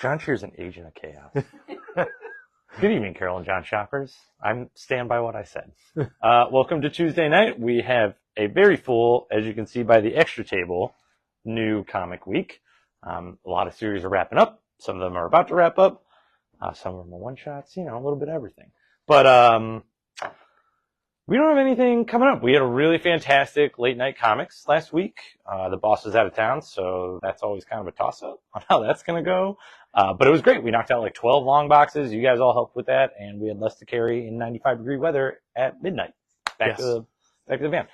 John Shear's an agent of chaos. Good evening, Carol and John shoppers. I stand by what I said. Welcome to Tuesday night. We have a very full, as you can see by the extra table, new comic week. A lot of series are wrapping up. Some of them are about to wrap up. Some of them are one-shots, you know, a little bit of everything. But we don't have anything coming up. We had a really fantastic late-night comics last week. The boss was out of town, so that's always kind of a toss-up on how that's going to go. But it was great. We knocked out like 12 long boxes. You guys all helped with that, and we had less to carry in 95-degree weather at midnight. Back to the van.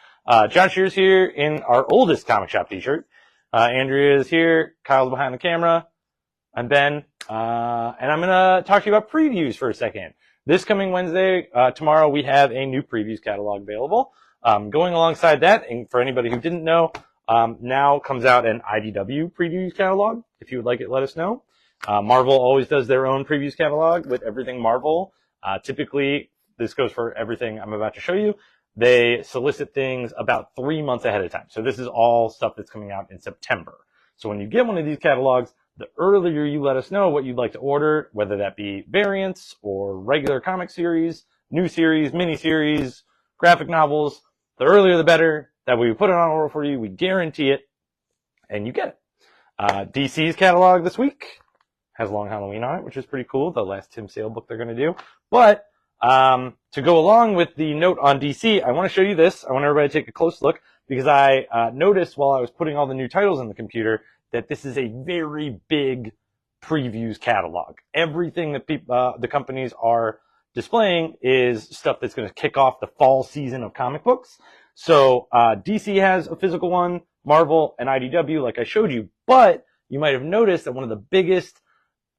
John Shear's here in our oldest comic shop t-shirt. Andrea is here. Kyle's behind the camera. I'm Ben. And I'm going to talk to you about previews for a second. This coming Wednesday, tomorrow, we have a new previews catalog available. Going alongside that, and for anybody who didn't know, now comes out an IDW previews catalog. If you would like it, let us know. Marvel always does their own previews catalog with everything Marvel. Typically, this goes for everything I'm about to show you. They solicit things about 3 months ahead of time. So this is all stuff that's coming out in September. So when you get one of these catalogs, the earlier you let us know what you'd like to order, whether that be variants or regular comic series, new series, mini-series, graphic novels, the earlier the better. That way we put it on order for you, we guarantee it, and you get it. DC's catalog this week has Long Halloween on it, which is pretty cool, the last Tim Sale book they're going to do. But to go along with the note on DC, I want to show you this. I want everybody to take a close look because I noticed while I was putting all the new titles in the computer that this is a very big previews catalog. Everything that the companies are displaying is stuff that's going to kick off the fall season of comic books. So DC has a physical one, Marvel and IDW, like I showed you. But you might have noticed that one of the biggest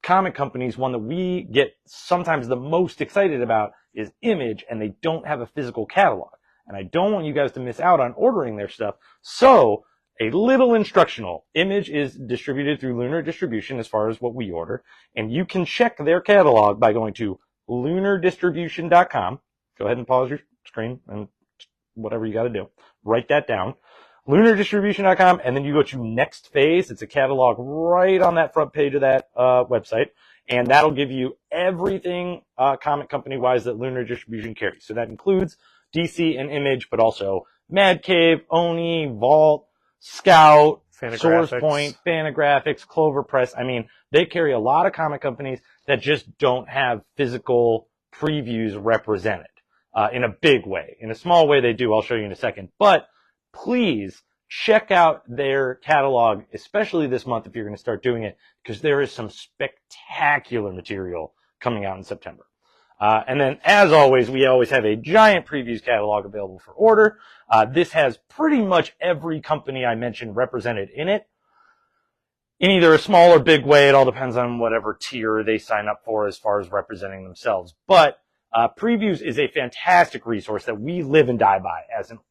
comic companies, one that we get sometimes the most excited about, is Image, and they don't have a physical catalog. And I don't want you guys to miss out on ordering their stuff. So a little instructional. Image is distributed through Lunar Distribution as far as what we order. And you can check their catalog by going to lunardistribution.com. Go ahead and pause your screen and whatever you got to do. Write that down. Lunardistribution.com, and then you go to Next Phase. It's a catalog right on that front page of that website. And that'll give you everything comic company-wise that Lunar Distribution carries. So that includes DC and Image, but also Mad Cave, Oni, Vault, Scout, Source Point, Fantagraphics, Clover Press. I mean, they carry a lot of comic companies that just don't have physical previews represented in a big way. In a small way, they do. I'll show you in a second. But please check out their catalog, especially this month if you're going to start doing it, because there is some spectacular material coming out in September. And then, as always, we always have a giant previews catalog available for order. This has pretty much every company I mentioned represented in it, in either a small or big way. It all depends on whatever tier they sign up for as far as representing themselves. But previews is a fantastic resource that we live and die by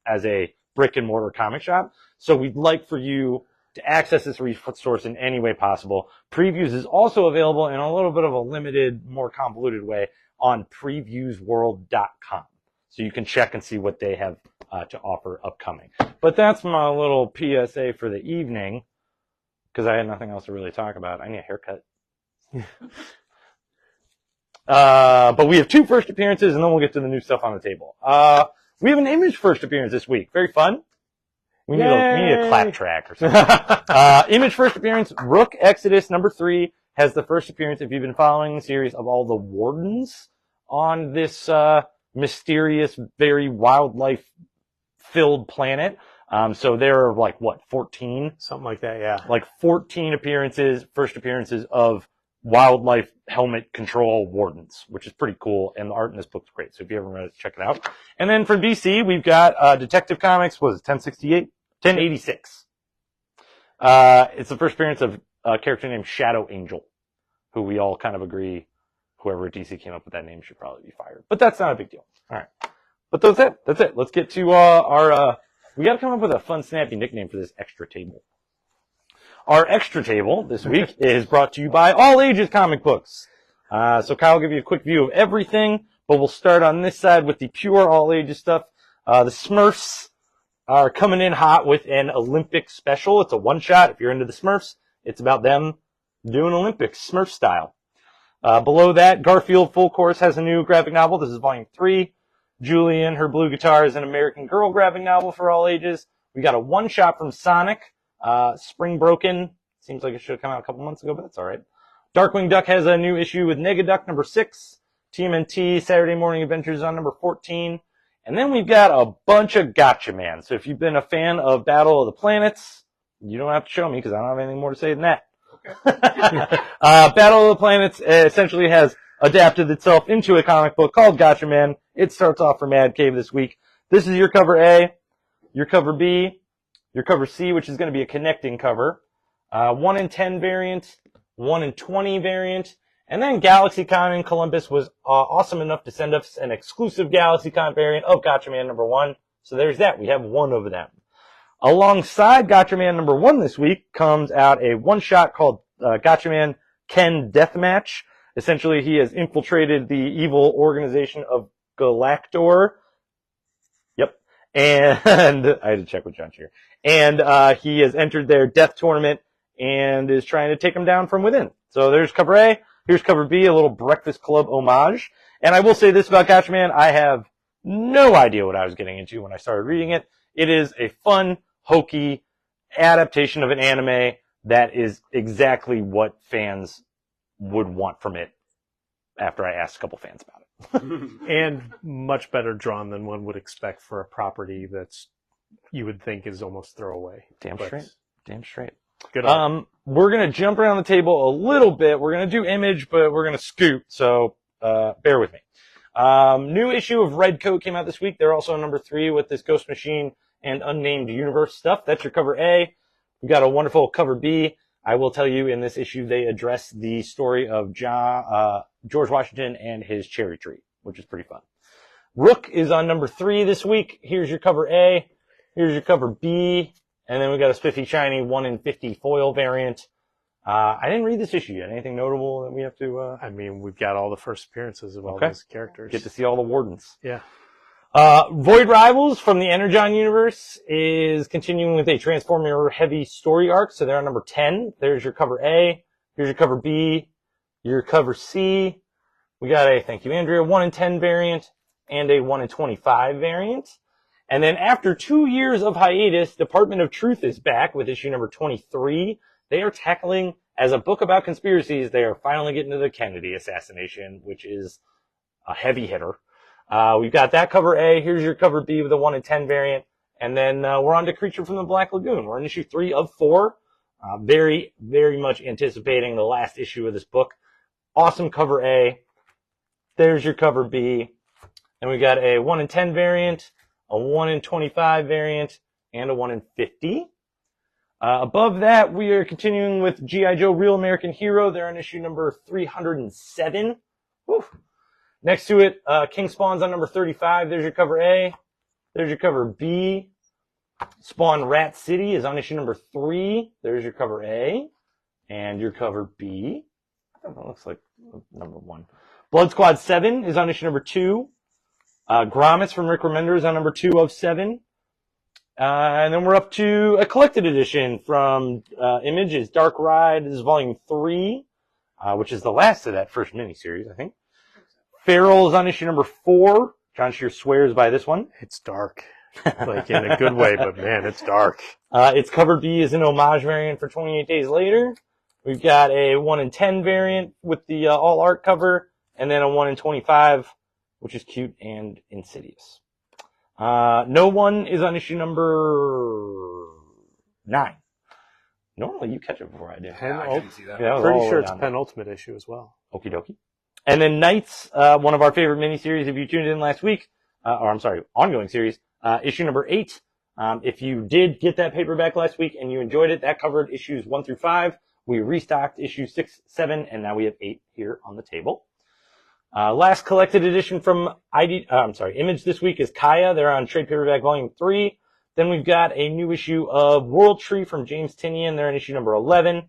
as a brick-and-mortar comic shop. So we'd like for you to access this resource in any way possible. Previews is also available in a little bit of a limited, more convoluted way on previewsworld.com. So you can check and see what they have to offer upcoming. But that's my little PSA for the evening, because I had nothing else to really talk about. I need a haircut. But we have 2 first appearances, and then we'll get to the new stuff on the table. We have an Image first appearance this week. Very fun. We need a clap track or something. Image first appearance, Rook Exodus #3 has the first appearance, if you've been following the series, of all the wardens on this mysterious, very wildlife-filled planet. So there are like, 14? Something like that, yeah. Like 14 first appearances of wildlife helmet control wardens, which is pretty cool, and the art in this book's great. So if you ever read it, check it out. And then from DC, we've got Detective Comics, 1086. It's the first appearance of a character named Shadow Angel, who we all kind of agree whoever at DC came up with that name should probably be fired. But that's not a big deal. All right. But that's it. Let's get to our we got to come up with a fun, snappy nickname for this extra table. Our extra table this week is brought to you by All Ages Comic Books. So Kyle will give you a quick view of everything, but we'll start on this side with the pure All Ages stuff. The Smurfs are coming in hot with an Olympic special. It's a one-shot. If you're into the Smurfs, it's about them doing Olympics, Smurf style. Below that, Garfield Full Course has a new graphic novel. This is volume 3. Julian, Her Blue Guitar is an American Girl graphic novel for all ages. We got a one-shot from Sonic, Spring Broken. Seems like it should have come out a couple months ago, but that's all right. Darkwing Duck has a new issue with Negaduck, number 6. TMNT, Saturday Morning Adventures on number 14. And then we've got a bunch of Gatchaman. So if you've been a fan of Battle of the Planets, you don't have to show me because I don't have anything more to say than that. Okay. Battle of the Planets essentially has adapted itself into a comic book called Gatchaman. It starts off for Mad Cave this week. This is your cover A, your cover B, your cover C, which is going to be a connecting cover. 1 in 10 variant, 1 in 20 variant, and then GalaxyCon in Columbus was awesome enough to send us an exclusive GalaxyCon variant of Gatchaman number 1. So there's that. We have one of them. Alongside Gatchaman number 1 this week comes out a one-shot called Gatchaman Ken Deathmatch. Essentially, he has infiltrated the evil organization of Galactor. Yep. And I had to check with John here. And he has entered their death tournament and is trying to take them down from within. So there's cover A. Here's cover B, a little Breakfast Club homage. And I will say this about Gatchaman. I have no idea what I was getting into when I started reading it. It is a fun, hokey adaptation of an anime that is exactly what fans would want from it after I asked a couple fans about it. And much better drawn than one would expect for a property that's you would think is almost throwaway. Damn straight. Good art. We're going to jump around the table a little bit. We're going to do Image, but we're going to scoot, so bear with me. New issue of Red Coat came out this week. They're also on number 3 with this Ghost Machine and Unnamed Universe stuff. That's your cover A. We've got a wonderful cover B. I will tell you, in this issue, they address the story of George Washington and his cherry tree, which is pretty fun. Rook is on number 3 this week. Here's your cover A. Here's your cover B. And then we got a spiffy, shiny 1 in 50 foil variant. I didn't read this issue yet. Anything notable that we have to... I mean, we've got all the first appearances of all those characters. Get to see all the wardens. Yeah. Void Rivals from the Energon universe is continuing with a Transformer-heavy story arc, so they're on number 10. There's your cover A. Here's your cover B. Your cover C. We got a, thank you, Andrea, 1 in 10 variant and a 1 in 25 variant. And then after 2 years of hiatus, Department of Truth is back with issue number 23. They are tackling, as a book about conspiracies, they are finally getting to the Kennedy assassination, which is a heavy hitter. We've got that cover A. Here's your cover B with a 1 in 10 variant. And then we're on to Creature from the Black Lagoon. We're in issue 3 of 4. Very, very much anticipating the last issue of this book. Awesome cover A. There's your cover B. And we got a 1 in 10 variant, a 1 in 25 variant, and a 1 in 50. Above that, we are continuing with G.I. Joe Real American Hero. They're on issue number 307. Woo. Next to it, King Spawn's on number 35. There's your cover A. There's your cover B. Spawn Rat City is on issue number 3. There's your cover A. And your cover B. That looks like number 1. Blood Squad 7 is on issue number 2. Grommets from Rick Remender is on number 2 of 7. And then we're up to a collected edition from Image. It's Dark Ride. This is volume 3, which is the last of that first miniseries, I think. Feral is on issue number 4. John Shear swears by this one. It's dark. Like in a good way, but man, it's dark. Its cover B is an homage variant for 28 Days Later. We've got a 1 in 10 variant with the all art cover, and then a 1 in 25, which is cute and insidious. No One is on issue number 9. Normally you catch it before I do. I didn't see that. Yeah, Pretty sure it's a penultimate issue as well. Okie dokie. And then Knights, one of our favorite miniseries, if you tuned in last week, ongoing series, issue number 8. If you did get that paperback last week and you enjoyed it, that covered issues 1 through 5. We restocked issues 6, 7, and now we have 8 here on the table. Last collected edition from Image this week is Kaya. They're on trade paperback volume 3. Then we've got a new issue of World Tree from James Tynion. They're in issue number 11,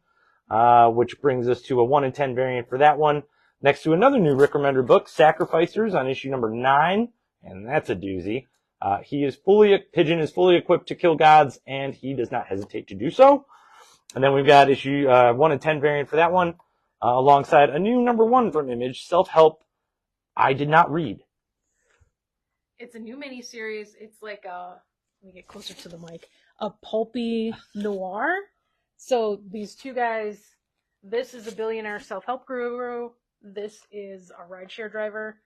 which brings us to a 1 in 10 variant for that one. Next to another new Rick Remender book, Sacrificers, on issue number 9, and that's a doozy. Pigeon is fully equipped to kill gods, and he does not hesitate to do so. And then we've got issue 1 in 10 variant for that one, alongside a new #1 from Image, Self-Help, I Did Not Read. It's a new miniseries. It's like let me get closer to the mic, a pulpy noir. So these two guys, this is a billionaire self-help guru. This is a rideshare driver.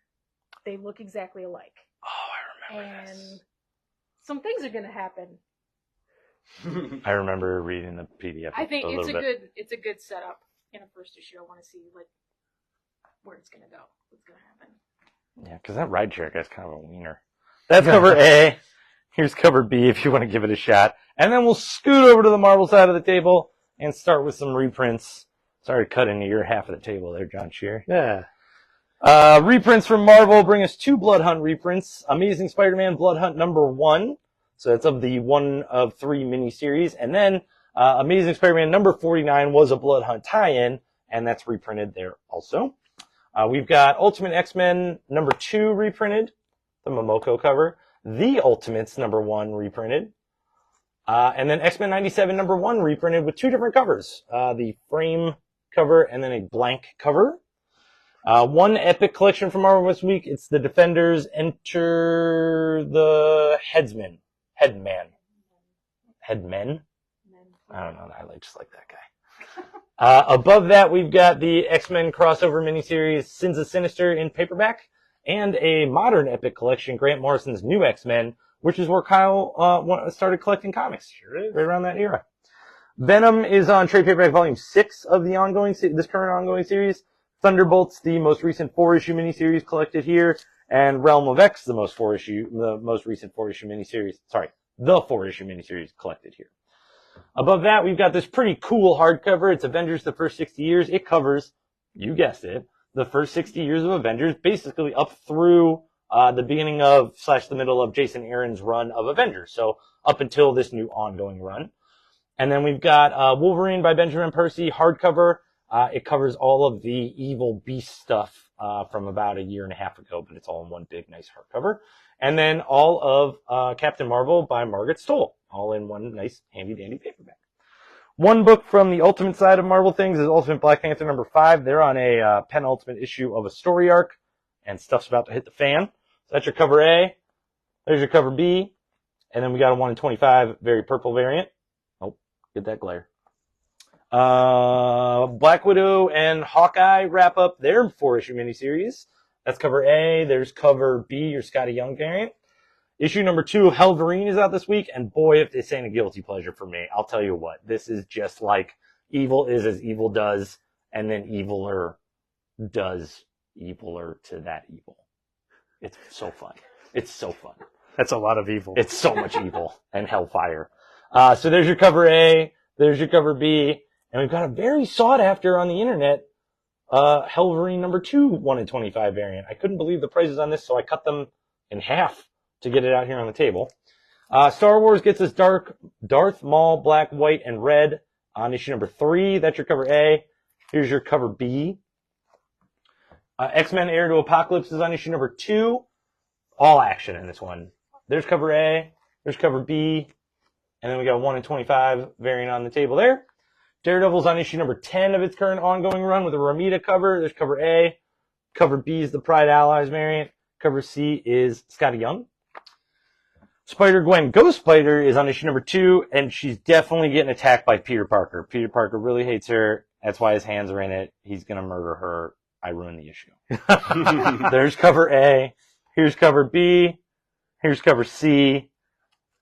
They look exactly alike. Oh, I remember And this. some things are going to happen. I remember reading the PDF. I think it's a good setup in a first issue. I want to see like where it's going to go. What's going to happen. Yeah, because that rideshare guy's kind of a wiener. That's cover A. Here's cover B if you want to give it a shot. And then we'll scoot over to the Marvel side of the table and start with some reprints. Sorry to cut into your half of the table there, John Shear. Yeah. Reprints from Marvel bring us 2 Blood Hunt reprints. Amazing Spider-Man Blood Hunt #1. So that's of the 1 of 3 miniseries. And then Amazing Spider-Man #49 was a Blood Hunt tie-in, and that's reprinted there also. We've got Ultimate X-Men #2 reprinted, the Momoko cover. The Ultimates #1 reprinted. And then X-Men 97 #1 reprinted with 2 different covers. The frame cover and then a blank cover. One epic collection from Marvel this week. It's the Defenders Enter the Headmen? I don't know. I just like that guy. Above that, we've got the X-Men crossover miniseries Sins of Sinister in paperback and a modern epic collection, Grant Morrison's New X-Men, which is where Kyle started collecting comics. Sure is. Right around that era. Venom is on trade paperback volume 6 of the this current ongoing series. Thunderbolts, the most recent 4-issue miniseries collected here, and Realm of X, the most recent 4-issue miniseries. Sorry, the 4-issue miniseries collected here. Above that, we've got this pretty cool hardcover. It's Avengers: The First 60 Years. It covers, you guessed it, the first 60 years of Avengers, basically up through the beginning of / the middle of Jason Aaron's run of Avengers. So up until this new ongoing run. And then we've got Wolverine by Benjamin Percy hardcover. It covers all of the Evil Beast stuff from about a year and a half ago, but it's all in one big, nice hardcover. And then all of Captain Marvel by Margaret Stoll, all in one nice, handy-dandy paperback. One book from the Ultimate side of Marvel things is Ultimate Black Panther #5. They're on a penultimate issue of a story arc, and stuff's about to hit the fan. So that's your cover A. There's your cover B. And then we got a 1 in 25 very purple variant. Oh, get that glare. Black Widow and Hawkeye wrap up their 4-issue miniseries. That's cover A. There's cover B, your Scotty Young variant. Issue #2 of Helverine is out this week, and boy, if this ain't a guilty pleasure for me, I'll tell you what. This is just like evil is as evil does, and then eviler does eviler to that evil. It's so fun. It's so fun. That's a lot of evil. It's so much evil and hellfire. So there's your cover A. There's your cover B. And we've got a very sought after on the internet, Helverine #2 1 in 25 variant. I couldn't believe the prices on this, so I cut them in half to get it out here on the table. Star Wars gets us Darth Maul, black, white, and red on issue #3. That's your cover A. Here's your cover B. X-Men Heir to Apocalypse is on issue #2. All action in this one. There's cover A. There's cover B. And then we got a 1 in 25 variant on the table there. Daredevil's on issue #10 of its current ongoing run with a Ramita cover. There's cover A. Cover B is the Pride Allies variant. Cover C is Scotty Young. Spider-Gwen Ghost Spider is on issue #2, and she's definitely getting attacked by Peter Parker. Peter Parker really hates her. That's why his hands are in it. He's going to murder her. I ruined the issue. There's cover A. Here's cover B. Here's cover C.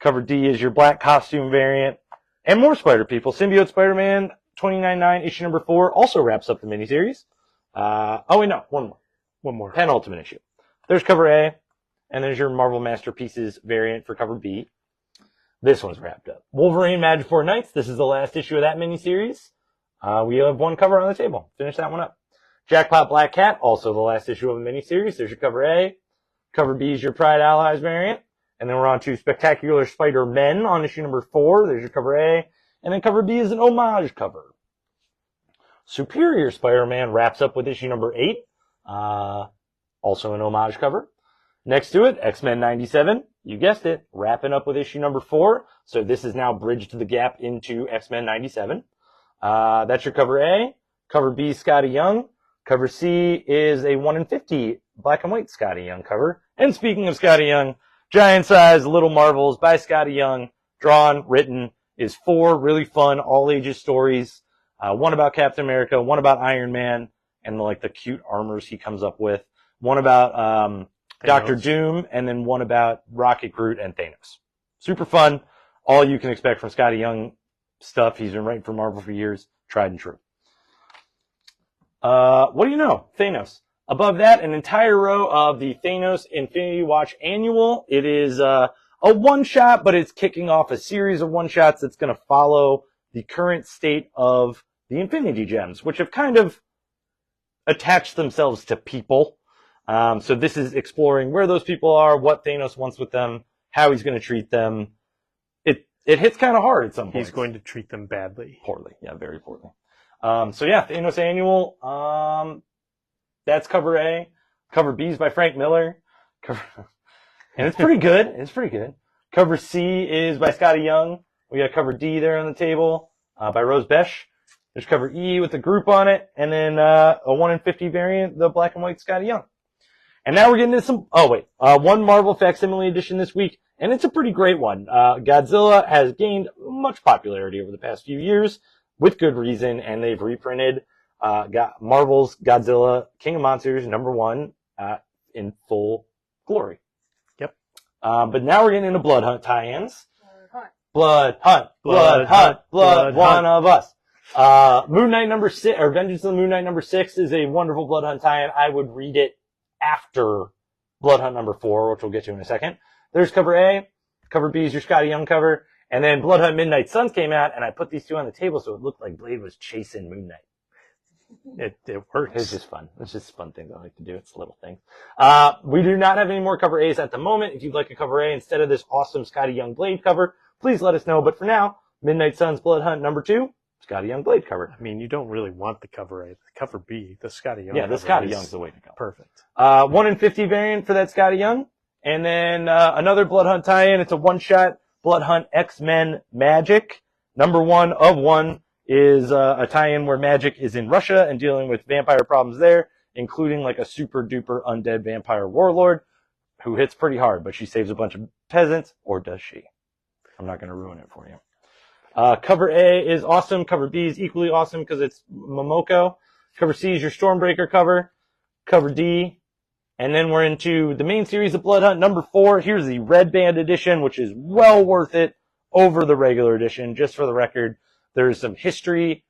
Cover D is your black costume variant. And more Spider People. Symbiote Spider-Man 29.9 issue #4 also wraps up the miniseries. One more. Penultimate issue. There's cover A. And there's your Marvel Masterpieces variant for cover B. This one's wrapped up. Wolverine Magic 4 Nights. This is the last issue of that miniseries. We have one cover on the table. Finish that one up. Jackpot Black Cat, also the last issue of a miniseries. There's your cover A. Cover B is your Pride Allies variant. And then we're on to Spectacular Spider-Men on issue #4. There's your cover A. And then cover B is an homage cover. Superior Spider-Man wraps up with issue #8. Also an homage cover. Next to it, X-Men 97. You guessed it, wrapping up with issue #4. So this is now bridged the gap into X-Men 97. That's your cover A. Cover B, Scotty Young. Cover C is a 1 in 50 black and white Scotty Young cover. And speaking of Scotty Young, Giant Size Little Marvels by Scotty Young, drawn, written, is 4 really fun all ages stories. One about Captain America, one about Iron Man, and the cute armors he comes up with. One about Doctor Doom, and then one about Rocket, Groot, and Thanos. Super fun. All you can expect from Scotty Young stuff. He's been writing for Marvel for years. Tried and true. What do you know? Thanos. Above that, an entire row of the Thanos Infinity Watch Annual. It is a one-shot, but it's kicking off a series of one-shots that's going to follow the current state of the Infinity Gems, which have kind of attached themselves to people. So this is exploring where those people are, what Thanos wants with them, how he's going to treat them. It hits kind of hard at some point. He's going to treat them badly. Poorly. Yeah, very poorly. Thanos Annual. That's cover A. Cover B is by Frank Miller. And it's pretty good. It's pretty good. Cover C is by Scotty Young. We got cover D there on the table, by Rose Besh. There's cover E with the group on it. And then, a 1 in 50 variant, the black and white Scotty Young. And now we're getting into one Marvel facsimile edition this week. And it's a pretty great one. Godzilla has gained much popularity over the past few years with good reason. And they've reprinted, Marvel's Godzilla King of Monsters #1, in full glory. Yep. But now we're getting into Blood Hunt tie-ins. Blood Hunt. Blood Hunt. Blood One Hunt. of us. Moon Knight #6, or Vengeance of the Moon Knight #6 is a wonderful Blood Hunt tie-in. I would read it after Blood Hunt #4, which we'll get to in a second. There's cover A. Cover B is your Scotty Young cover. And then Blood Hunt Midnight Suns came out, and I put these two on the table so it looked like Blade was chasing Moon Knight. It works. It's just fun. It's just fun things I like to do. It's little things. We do not have any more cover A's at the moment. If you'd like a cover A instead of this awesome Scotty Young Blade cover, please let us know. But for now, Midnight Suns Blood Hunt #2, Scotty Young Blade cover. I mean, you don't really want the cover A. The cover B, the Scotty Young. Yeah, the Scotty Young's the way to go. Perfect. 1 in 50 variant for that Scotty Young. And then, another Blood Hunt tie-in. It's a one-shot Blood Hunt X-Men Magic. #1 of 1 is a tie-in where Magic is in Russia and dealing with vampire problems there, including like a super-duper undead vampire warlord who hits pretty hard, but she saves a bunch of peasants, or does she? I'm not going to ruin it for you. Cover A is awesome. Cover B is equally awesome because it's Momoko. Cover C is your Stormbreaker cover. Cover D. And then we're into the main series of Blood Hunt #4. Here's the Red Band edition, which is well worth it over the regular edition. Just for the record, there's some history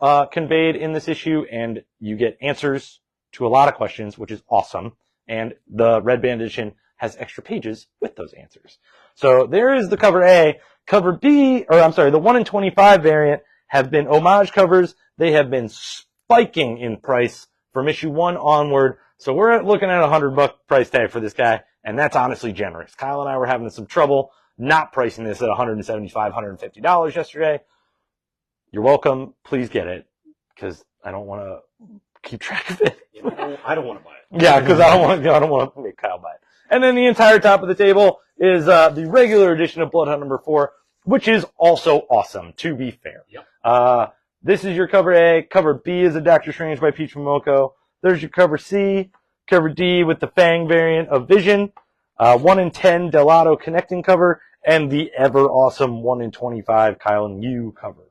conveyed in this issue, and you get answers to a lot of questions, which is awesome. And the Red Band edition has extra pages with those answers. So there is the cover A. Cover B, the 1 in 25 variant have been homage covers. They have been spiking in price from issue 1 onward. So we're looking at $100 price tag for this guy, and that's honestly generous. Kyle and I were having some trouble not pricing this at $175, $150 yesterday. You're welcome. Please get it, because I don't want to keep track of it. I don't want to buy it. Yeah, because I don't want to make Kyle buy it. And then the entire top of the table is the regular edition of Blood Hunt #4, which is also awesome, to be fair. Yep. This is your cover A. Cover B is a Doctor Strange by Peach Momoko. There's your cover C. Cover D with the Fang variant of Vision. 1 in 10 Delato connecting cover. And the ever awesome 1 in 25 Kyle and Yu cover.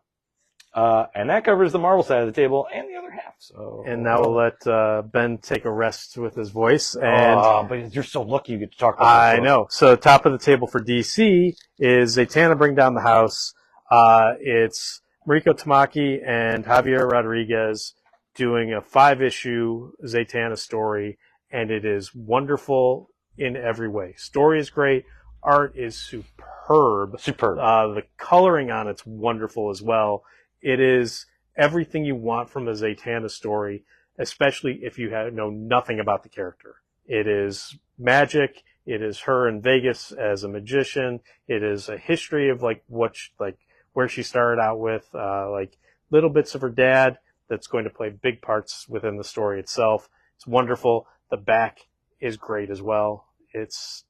And that covers the Marvel side of the table and the other half. So. And now we'll let Ben take a rest with his voice. And but you're so lucky you get to talk about I know. So top of the table for DC is Zatanna Bring Down the House. It's Mariko Tamaki and Javier Rodriguez doing a 5-issue Zatanna story, and it is wonderful in every way. Story is great. Art is superb. Superb. The coloring on it's wonderful as well. It is everything you want from a Zatanna story, especially if you know nothing about the character. It is magic. It is her in Vegas as a magician. It is a history of where she started out with, little bits of her dad that's going to play big parts within the story itself. It's wonderful. The back is great as well. It's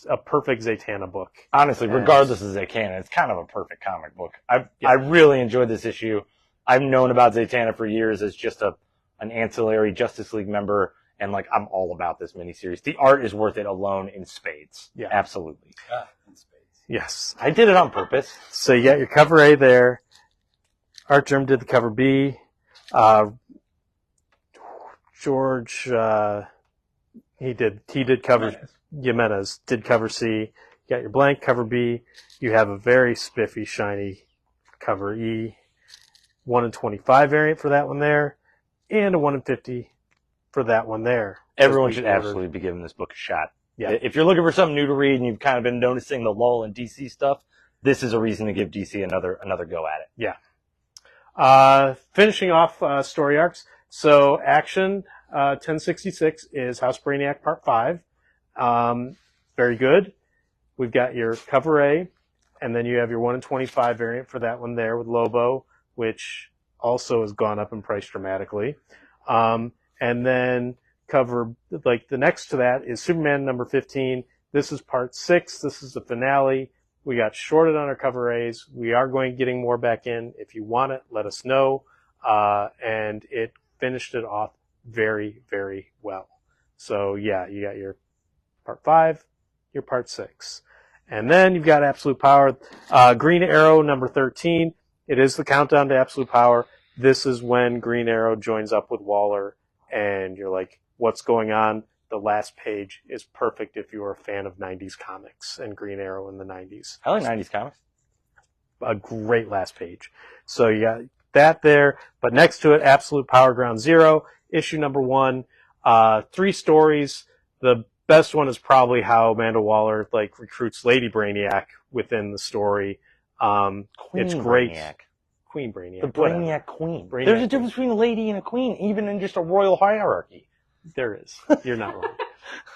a perfect Zatanna book. Honestly, regardless of Zatanna, it's kind of a perfect comic book. I really enjoyed this issue. I've known about Zatanna for years as just an ancillary Justice League member, and like I'm all about this miniseries. The art is worth it alone in spades. Yeah. Absolutely. In spades. Yes. I did it on purpose. So you got your cover A there. Art Germ did the cover B. George, he did cover, Jimenez did cover C. You got your blank cover B. You have a very spiffy, shiny cover E. 1 in 25 variant for that one there. And a 1 in 50 for that one there. Everyone should absolutely be giving this book a shot. Yeah. If you're looking for something new to read and you've kind of been noticing the lull in DC stuff, this is a reason to give DC another go at it. Yeah. Finishing off story arcs. So Action 1066 is House Brainiac Part 5. Very good. We've got your cover A, and then you have your 1 in 25 variant for that one there with Lobo, which also has gone up in price dramatically. And then cover, like the next to that is Superman number 15. This is Part 6. This is the finale. We got shorted on our cover A's. We are getting more back in. If you want it, let us know. And it finished it off very, very well. So yeah, you got your Part 5, your Part 6. And then you've got Absolute Power. Green Arrow number 13. It is the countdown to Absolute Power. This is when Green Arrow joins up with Waller, and you're like, what's going on? The last page is perfect if you're a fan of 90s comics and Green Arrow in the 90s. I like 90s comics. A great last page. So you got that there, but next to it, Absolute Power Ground Zero, issue number 1. 3 stories. The best one is probably how Amanda Waller recruits Lady Brainiac within the story. It's great. Brainiac. Queen Brainiac. The whatever. Brainiac Queen. Brainiac There's a difference between a lady and a queen, even in just a royal hierarchy. There is. You're not wrong.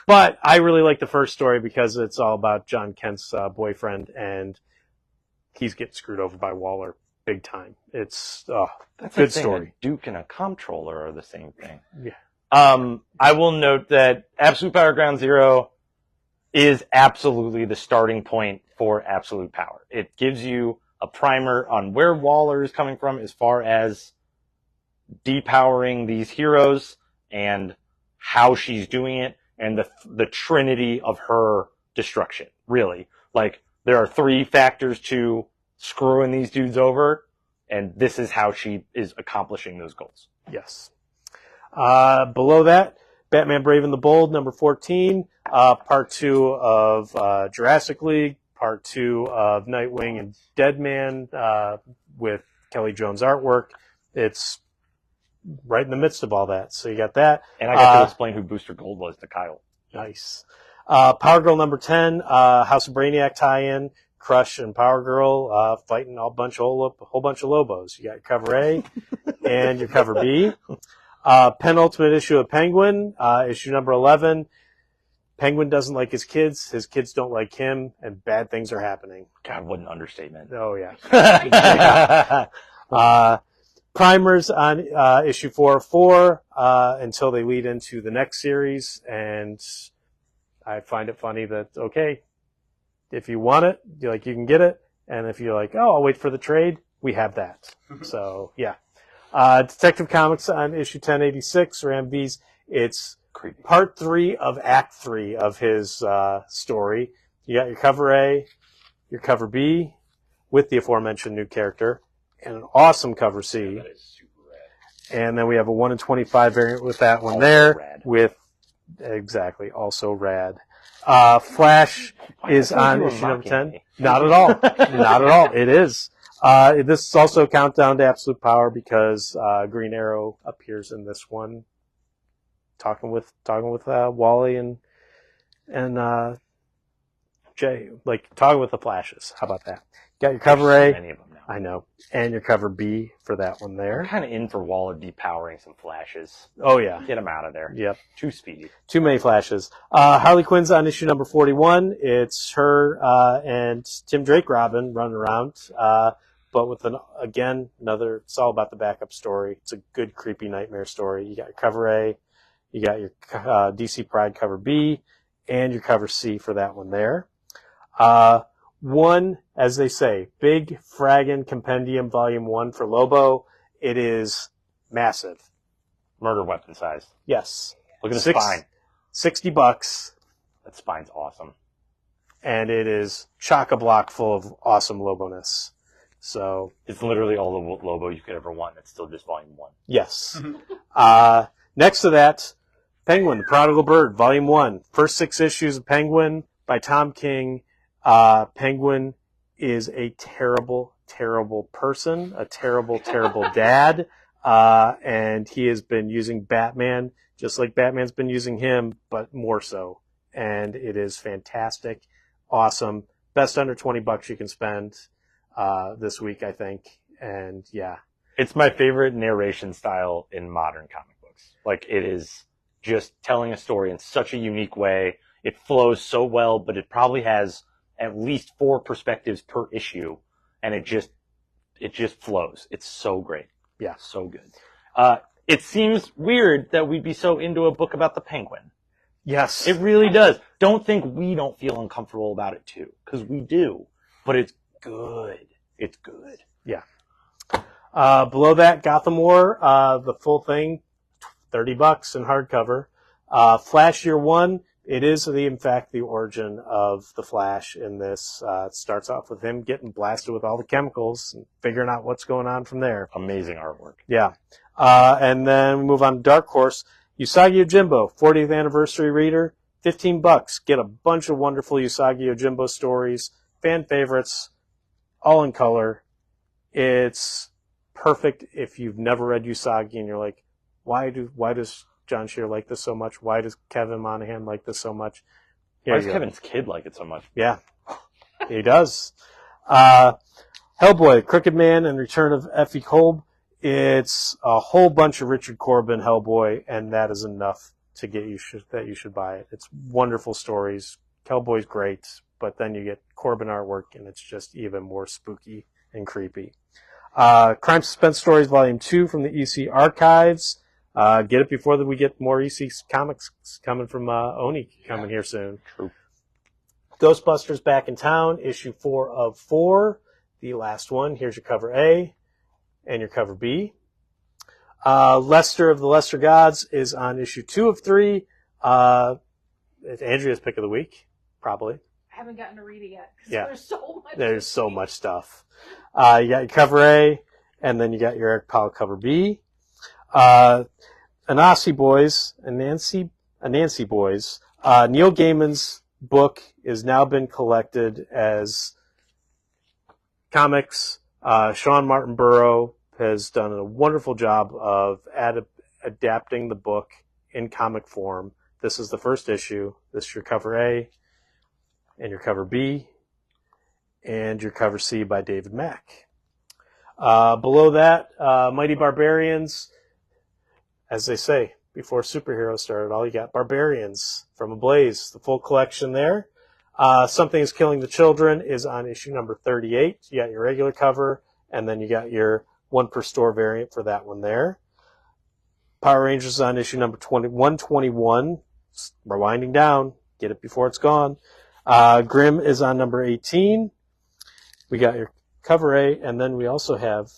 But I really like the first story because it's all about John Kent's boyfriend, and he's getting screwed over by Waller big time. It's That's good like saying story. A duke and a comptroller are the same thing. Yeah. I will note that Absolute Power Ground Zero is absolutely the starting point for Absolute Power. It gives you a primer on where Waller is coming from as far as depowering these heroes and how she's doing it, and the trinity of her destruction, really. Like, there are 3 factors to screwing these dudes over, and this is how she is accomplishing those goals. Yes. Below that, Batman Brave and the Bold, number 14, part 2 of Jurassic League, part 2 of Nightwing and Deadman with Kelly Jones artwork. It's right in the midst of all that. So you got that. And I got to explain who Booster Gold was to Kyle. Nice. Power Girl number 10, House of Brainiac tie-in, Crush and Power Girl fighting a whole bunch of Lobos. You got your cover A and your cover B. Penultimate issue of Penguin, issue number 11. Penguin doesn't like his kids don't like him, and bad things are happening. God, what an understatement. Oh, yeah. Primers on issue 404 until they lead into the next series, and I find it funny that, okay, if you want it, you can get it, and if you're like, oh, I'll wait for the trade, we have that. So, yeah. Detective Comics on issue 1086, or MVs, it's Creepy. part 3 of Act 3 of his story. You got your cover A, your cover B, with the aforementioned new character, and an awesome cover C. That is super rad. And then we have a 1 in 25 variant with that one Also there. rad. With, exactly, also rad. Flash is I thought on you were issue number mocking 10. me. Not at all. Not at all. It is. This is also a countdown to Absolute Power because Green Arrow appears in this one, talking with Wally and Jay, talking with the Flashes. How about that? Got your cover There's so A, many of them now. I know, and your cover B for that one I'm there. kind of in for Waller depowering some Flashes. Oh yeah, Get him out of there. yep. Too speedy. Too many Flashes. Harley Quinn's on issue number 41. It's her and Tim Drake Robin running around, but with another. It's all about the backup story. It's a good creepy nightmare story. You got your cover A, you got your DC Pride cover B, and your cover C for that one there. One, as they say, big fraggin' compendium volume 1 for Lobo, It is massive. Murder weapon size. Yes. Look at the spine. $60. That spine's awesome. And it is chock-a-block full of awesome Lobo-ness. So It's literally all the Lobo you could ever want. It's still just volume 1. yes. Next to that, Penguin, the Prodigal Bird, Volume 1. First 6 issues of Penguin by Tom King. Penguin is a terrible, terrible person, a terrible, terrible dad. And he has been using Batman just like Batman's been using him, but more so. And it is fantastic, awesome. Best under $20 you can spend this week, I think. And yeah. It's my favorite narration style in modern comic books. Like, it is just telling a story in such a unique way. It flows so well, but it probably has at least 4 perspectives per issue, and it just flows. It's so great. Yeah. So good. It seems weird that we'd be so into a book about the Penguin. Yes. It really does. Don't think we don't feel uncomfortable about it too, because we do. But it's good. It's good. Yeah. Below that, Gotham War, the full thing, $30 in hardcover. Flash Year One. It is, in fact, the origin of the Flash in this. It starts off with him getting blasted with all the chemicals and figuring out what's going on from there. Amazing artwork. Yeah. And then we move on to Dark Horse. Usagi Yojimbo, 40th anniversary reader, $15. Get a bunch of wonderful Usagi Yojimbo stories, fan favorites, all in color. It's perfect if you've never read Usagi and you're like, why does John Shear like this so much? Why does Kevin Monahan like this so much? Why does Kevin's kid like it so much? Yeah, he does. Hellboy, Crooked Man, and Return of Effie Kolb. It's a whole bunch of Richard Corbin Hellboy, and that is enough to get you that you should buy it. It's wonderful stories. Hellboy's great, but then you get Corbin artwork, and it's just even more spooky and creepy. Crime Suspense Stories Volume 2 from the EC Archives. Get it before we get more EC comics coming from Oni coming here soon. True. Ghostbusters Back in Town, issue 4 of 4. The last one. Here's your cover A and your cover B. Lester of the Lesser Gods is on issue 2 of 3. It's Andrea's pick of the week, probably. I haven't gotten to read it yet. 'Cause Yeah. There's so much. Stuff. You got your cover A, and then you got your Eric Powell cover B. Anansi Boys, Anansi Boys. Neil Gaiman's book has now been collected as comics. Sean Martin Burrow has done a wonderful job of adapting the book in comic form. This is the first issue. This is your cover A, and your cover B, and your cover C by David Mack. Below that, Mighty Barbarians. As they say, before superheroes started, all you got Barbarians from Ablaze, the full collection there. Something is Killing the Children is on issue number 38. You got your regular cover, and then you got your 1 per store variant for that one there. Power Rangers is on issue number 121. We're winding down. Get it before it's gone. Grimm is on number 18. We got your cover A, and then we also have...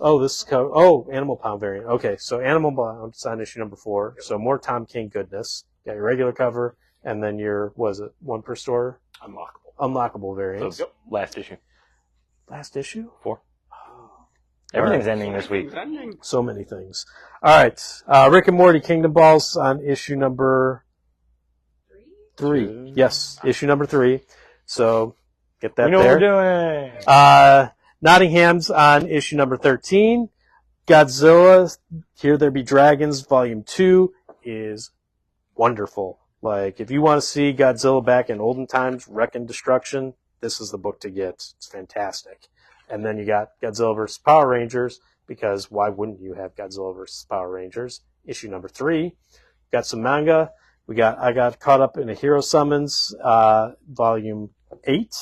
Animal Pound variant. Okay, so Animal Pound is on issue number 4. So more Tom King goodness. Got your regular cover, and then your, 1 per store? Unlockable variants. So, last issue. Last issue? 4. Everything's ending this week. So many things. All right. Rick and Morty Kingdom Balls on issue number 3. Yes, issue number 3. So get that We know there. what we're doing. Nottingham's on issue number 13. Godzilla, Here There Be Dragons, Volume 2 is wonderful. Like, if you want to see Godzilla back in olden times, wrecking destruction, this is the book to get. It's fantastic. And then you got Godzilla vs. Power Rangers, because why wouldn't you have Godzilla vs. Power Rangers? Issue number 3. Got some manga. I got caught up in a Hero Summons, Volume 8.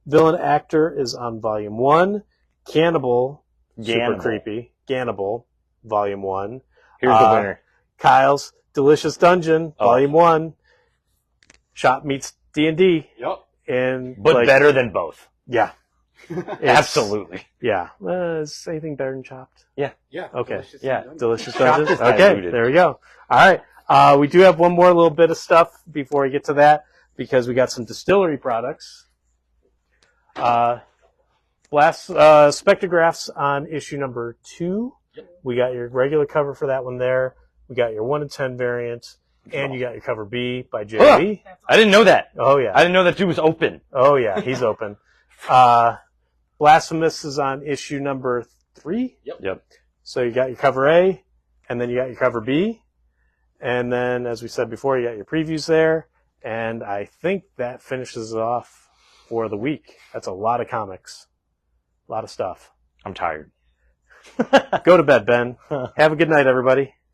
Villain Actor is on Volume 1. Cannibal, super creepy. Cannibal, Volume 1. Here's the winner. Kyle's Delicious Dungeon, Volume 1. Shop meets D&D. Yep. And But better than both. Yeah. Absolutely. Yeah. Is anything better than Chopped? Yeah. Okay. Delicious Yeah. and Delicious Chopped Dungeons? is Okay, diluted. there we go. All right. We do have one more little bit of stuff before we get to that because we got some distillery products. Spectrographs on issue number 2. Yep. We got your regular cover for that one there. We got your 1 in 10 variant. And you got your cover B by J.E. I didn't know that. Oh, yeah. I didn't know that dude was open. Oh, yeah. He's open. Blasphemous is on issue number 3. Yep. So you got your cover A, and then you got your cover B. And then, as we said before, you got your previews there. And I think that finishes it off for the week. That's a lot of comics. A lot of stuff. I'm tired. Go to bed, Ben. Have a good night, everybody.